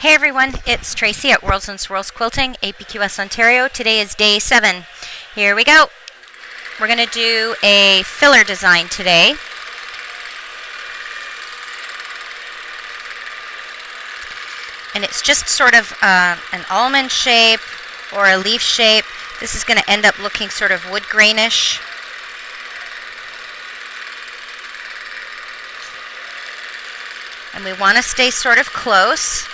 Hey everyone, it's Tracy at Worlds and Swirls Quilting, APQS Ontario. Today is day 7. Here we go. We're going to do a filler design today. And it's just sort of an almond shape or a leaf shape. This is going to end up looking sort of wood grainish. And we want to stay sort of close.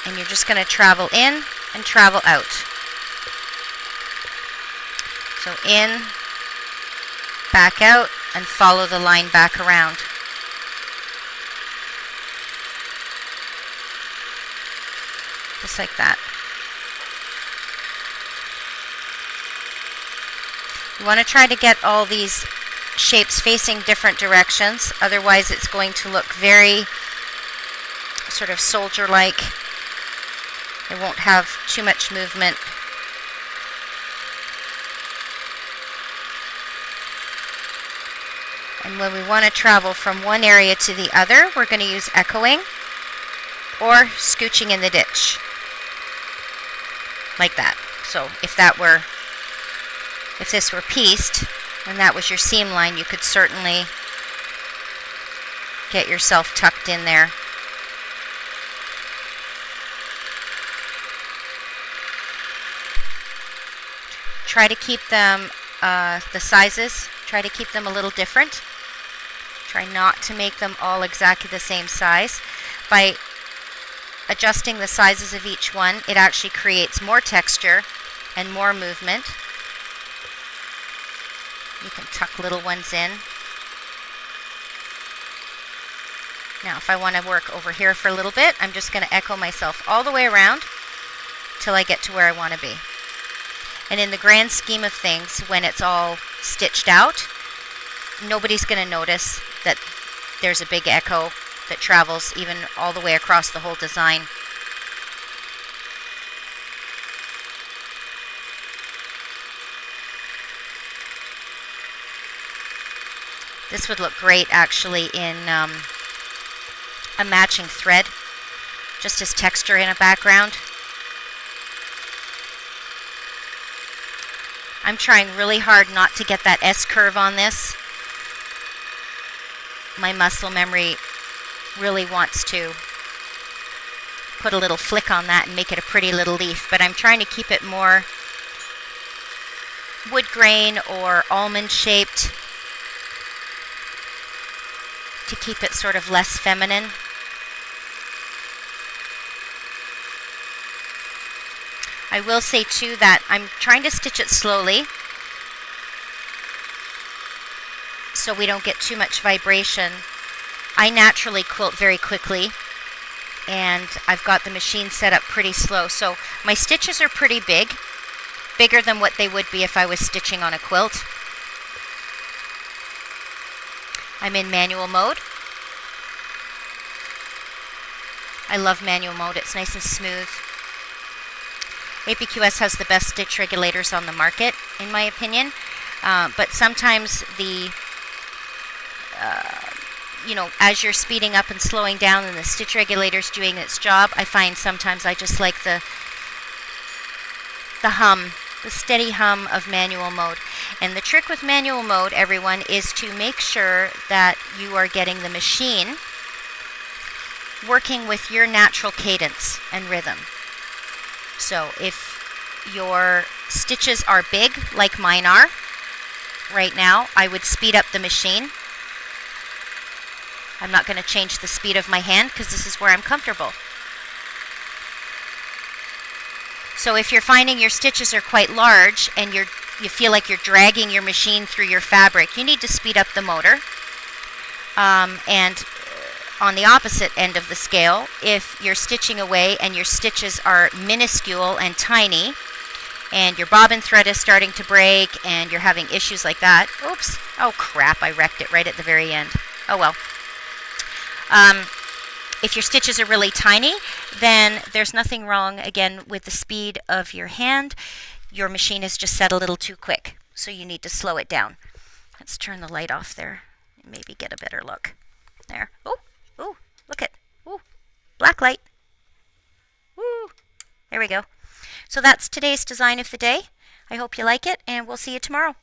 And you're just going to travel in and travel out. So in, back out, and follow the line back around. Just like that. You want to try to get all these shapes facing different directions, otherwise it's going to look very sort of soldier-like. It won't have too much movement. And when we want to travel from one area to the other, we're going to use echoing or scooching in the ditch. Like that. So if this were pieced and that was your seam line, you could certainly get yourself tucked in there. Try to keep them, the sizes, try to keep them a little different. Try not to make them all exactly the same size. By adjusting the sizes of each one, it actually creates more texture and more movement. You can tuck little ones in. Now, if I want to work over here for a little bit, I'm just going to echo myself all the way around till I get to where I want to be. And in the grand scheme of things, when it's all stitched out, nobody's going to notice that there's a big echo that travels even all the way across the whole design. This would look great actually in a matching thread, just as texture in a background. I'm trying really hard not to get that S-curve on this. My muscle memory really wants to put a little flick on that and make it a pretty little leaf, but I'm trying to keep it more wood grain or almond shaped to keep it sort of less feminine. I will say too that I'm trying to stitch it slowly so we don't get too much vibration. I naturally quilt very quickly and I've got the machine set up pretty slow, so my stitches are pretty big, bigger than what they would be if I was stitching on a quilt. I'm in manual mode. I love manual mode, it's nice and smooth. APQS has the best stitch regulators on the market, in my opinion. But sometimes as you're speeding up and slowing down and the stitch regulator's doing its job, I find sometimes I just like the hum, the steady hum of manual mode. And the trick with manual mode, everyone, is to make sure that you are getting the machine working with your natural cadence and rhythm. So if your stitches are big, like mine are right now, I would speed up the machine. I'm not going to change the speed of my hand because this is where I'm comfortable. So if you're finding your stitches are quite large and you feel like you're dragging your machine through your fabric, you need to speed up the motor. And on the opposite end of the scale, if you're stitching away and your stitches are minuscule and tiny and your bobbin thread is starting to break and you're having issues like that, oops, oh crap, I wrecked it right at the very end. Oh well. If your stitches are really tiny, then there's nothing wrong, again, with the speed of your hand. Your machine is just set a little too quick, so you need to slow it down. Let's turn the light off there. maybe get a better look. There. Oh, oh, look at, oh, black light. Woo. There we go. So that's today's design of the day. I hope you like it, and we'll see you tomorrow.